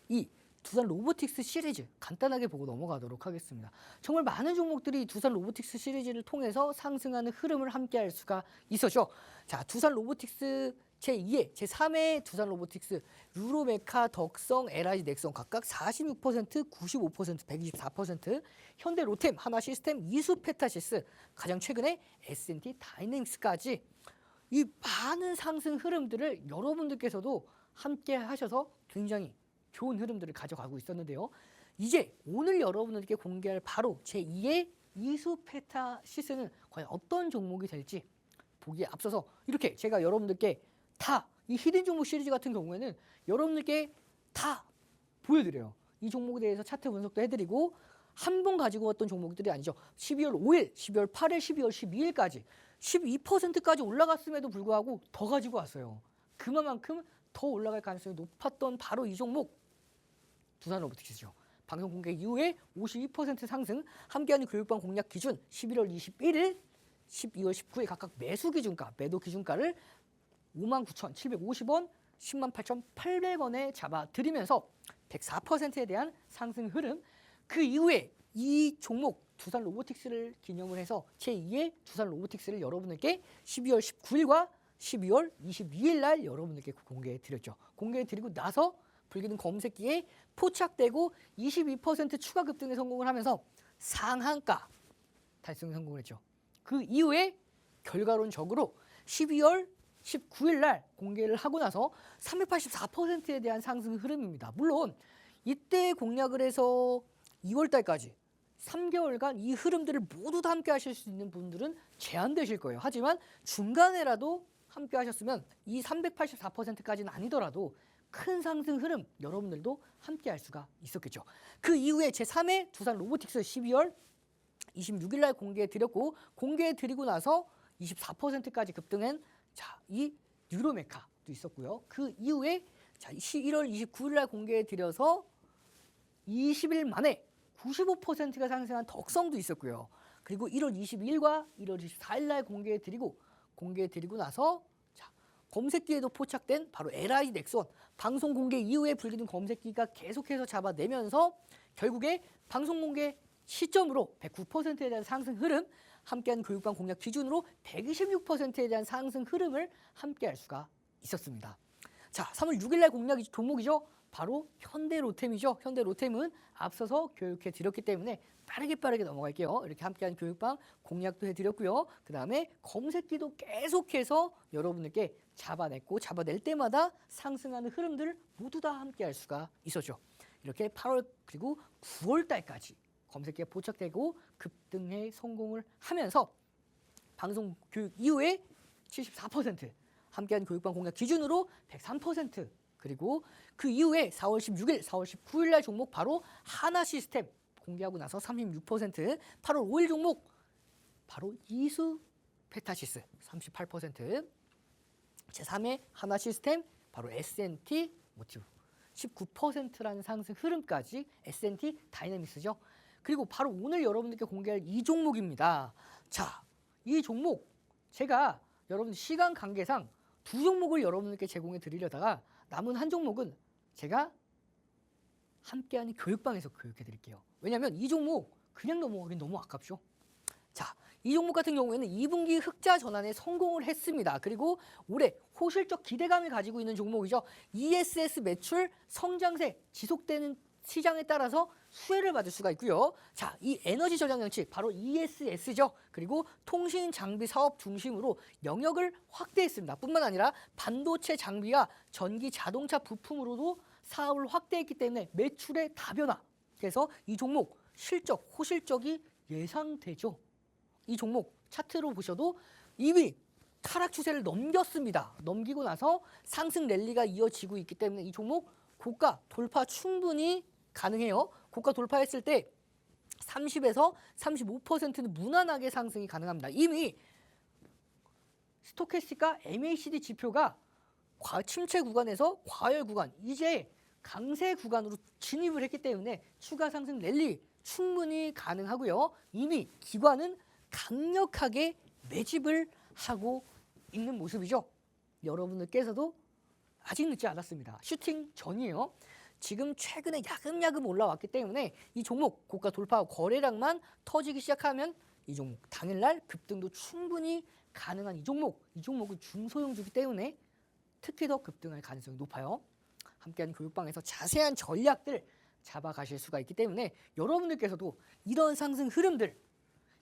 이 두산 로보틱스 시리즈 간단하게 보고 넘어가도록 하겠습니다. 정말 많은 종목들이 두산 로보틱스 시리즈를 통해서 상승하는 흐름을 함께 할 수가 있었죠. 자, 두산 로보틱스 제2회, 제3회 두산 로보틱스, 루로메카, 덕성, LIG 넥선 각각 46%, 95%, 124%, 현대 로템, 하나 시스템, 이수페타시스, 가장 최근에 S&T 다이내믹스까지 이 많은 상승 흐름들을 여러분들께서도 함께 하셔서 굉장히 좋은 흐름들을 가져가고 있었는데요. 이제 오늘 여러분들께 공개할 바로 제2의 이수페타시스는 과연 어떤 종목이 될지 보기에 앞서서 이렇게 제가 여러분들께 다 이 히든 종목 시리즈 같은 경우에는 여러분들께 다 보여드려요. 이 종목에 대해서 차트 분석도 해드리고, 한 번 가지고 왔던 종목들이 아니죠. 12월 5일, 12월 8일, 12월 12일까지 12%까지 올라갔음에도 불구하고 더 가지고 왔어요. 그만큼 더 올라갈 가능성이 높았던 바로 이 종목, 두산 로보틱스죠. 방송 공개 이후에 52% 상승, 함께하는 교육방 공략 기준 11월 21일, 12월 19일 각각 매수 기준가, 매도 기준가를 59,750원, 108,800원에 잡아드리면서 104%에 대한 상승 흐름, 그 이후에 이 종목 두산 로보틱스를 기념을 해서 제2의 두산 로보틱스를 여러분들께 12월 19일과 12월 22일 날 여러분들께 공개해드렸죠. 공개해드리고 나서 불기둥 검색기에 포착되고 22% 추가 급등에 성공을 하면서 상한가 달성에 성공을 했죠. 그 이후에 결과론적으로 12월 19일 날 공개를 하고 나서 384%에 대한 상승 흐름입니다. 물론 이때 공략을 해서 2월 달까지 3개월간 이 흐름들을 모두 다 함께 하실 수 있는 분들은 제한되실 거예요. 하지만 중간에라도 함께 하셨으면 이 384%까지는 아니더라도 큰 상승 흐름 여러분들도 함께 할 수가 있었겠죠. 그 이후에 제3회 두산 로보틱스 12월 26일 날 공개해드렸고, 공개해드리고 나서 24%까지 급등한 이 뉴로메카도 있었고요. 그 이후에 1월 29일 날 공개해드려서 20일 만에 95%가 상승한 덕성도 있었고요. 그리고 1월 22일과 1월 24일 날 공개해드리고 나서 검색기에도 포착된 바로 LIG 넥선, 방송 공개 이후에 불기둥 검색기가 계속해서 잡아내면서 결국에 방송 공개 시점으로 109%에 대한 상승 흐름, 함께하는 교육방 공략 기준으로 126%에 대한 상승 흐름을 함께할 수가 있었습니다. 자, 3월 6일 날 공략 종목이죠. 바로 현대로템이죠. 현대로템은 앞서서 교육해 드렸기 때문에 빠르게 넘어갈게요. 이렇게 함께한 교육방 공략도 해드렸고요. 그 다음에 검색기도 계속해서 여러분들께 잡아낼 때마다 상승하는 흐름들을 모두 다 함께할 수가 있었죠. 이렇게 8월 그리고 9월 달까지 검색기에 포착되고 급등에 성공을 하면서 방송 교육 이후에 74% 함께한 교육방 공략 기준으로 103% 그리고 그 이후에 4월 16일, 4월 19일 날 종목 바로 하나 시스템 공개하고 나서 36%, 8월 5일 종목 바로 이수 페타시스 38%, 제3회 하나 시스템 바로 S&T 모티브 19%라는 상승 흐름까지 S&T 다이내믹스죠. 그리고 바로 오늘 여러분들께 공개할 이 종목입니다. 자, 이 종목 제가 여러분 시간 관계상 두 종목을 여러분들께 제공해 드리려다가 남은 한 종목은 제가 함께하는 교육방에서 교육해 드릴게요. 왜냐하면 이 종목 그냥 넘어가긴 너무 아깝죠. 자, 이 종목 같은 경우에는 2분기 흑자 전환에 성공을 했습니다. 그리고 올해 호실적 기대감을 가지고 있는 종목이죠. ESS 매출 성장세 지속되는 시장에 따라서 수혜를 받을 수가 있고요. 자, 이 에너지 저장 장치 바로 ESS죠. 그리고 통신 장비 사업 중심으로 영역을 확대했습니다. 뿐만 아니라 반도체 장비와 전기 자동차 부품으로도 사업을 확대했기 때문에 매출의 다변화. 그래서 이 종목 실적, 호실적이 예상되죠. 이 종목 차트로 보셔도 이미 하락 추세를 넘겼습니다. 넘기고 나서 상승 랠리가 이어지고 있기 때문에 이 종목 고가 돌파 충분히 가능해요. 고가 돌파했을 때 30에서 35%는 무난하게 상승이 가능합니다. 이미 스토캐스틱과 MACD 지표가 침체 구간에서 과열 구간, 이제 강세 구간으로 진입을 했기 때문에 추가 상승 랠리 충분히 가능하고요. 이미 기관은 강력하게 매집을 하고 있는 모습이죠. 여러분들께서도 아직 늦지 않았습니다. 슈팅 전이에요. 지금 최근에 야금야금 올라왔기 때문에 이 종목 고가 돌파 거래량만 터지기 시작하면 이 종목 당일날 급등도 충분히 가능한 이 종목은 중소형주기 때문에 특히 더 급등할 가능성이 높아요. 함께하는 교육방에서 자세한 전략들 잡아가실 수가 있기 때문에 여러분들께서도 이런 상승 흐름들,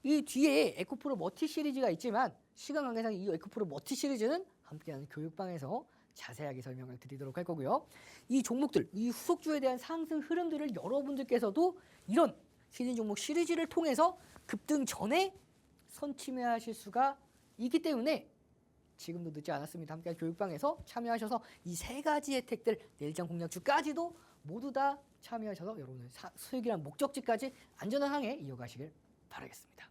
이 뒤에 에코프로 머티 시리즈가 있지만 시간 관계상 이 에코프로 머티 시리즈는 함께하는 교육방에서 자세하게 설명을 드리도록 할 거고요. 이 종목들, 이 후속주에 대한 상승 흐름들을 여러분들께서도 이런 시즌 종목 시리즈를 통해서 급등 전에 선침해하실 수가 있기 때문에 지금도 늦지 않았습니다. 함께 교육방에서 참여하셔서 이 세 가지 혜택들 내일장 공략주까지도 모두 다 참여하셔서 여러분의 수익이란 목적지까지 안전한 항해 이어가시길 바라겠습니다.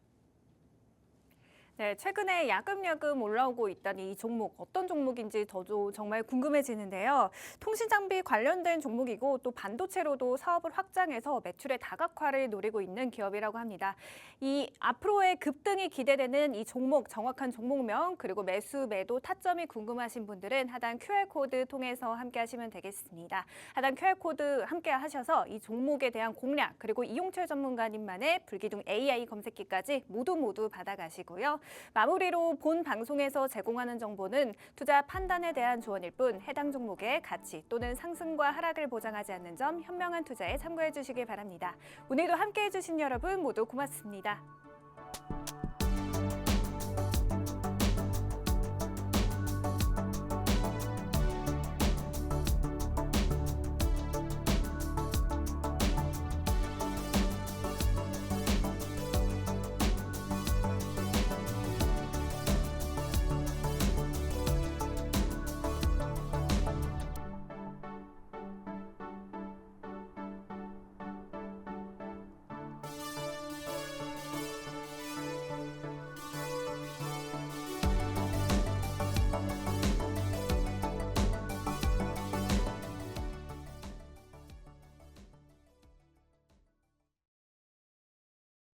네, 최근에 야금야금 올라오고 있다니 이 종목 어떤 종목인지 저도 정말 궁금해지는데요. 통신장비 관련된 종목이고 또 반도체로도 사업을 확장해서 매출의 다각화를 노리고 있는 기업이라고 합니다. 이 앞으로의 급등이 기대되는 이 종목, 정확한 종목명 그리고 매수, 매도, 타점이 궁금하신 분들은 하단 QR코드 통해서 함께 하시면 되겠습니다. 하단 QR코드 함께 하셔서 이 종목에 대한 공략 그리고 이용철 전문가님만의 불기둥 AI 검색기까지 모두 받아가시고요. 마무리로 본 방송에서 제공하는 정보는 투자 판단에 대한 조언일 뿐 해당 종목의 가치 또는 상승과 하락을 보장하지 않는 점 현명한 투자에 참고해 주시길 바랍니다. 오늘도 함께해 주신 여러분 모두 고맙습니다.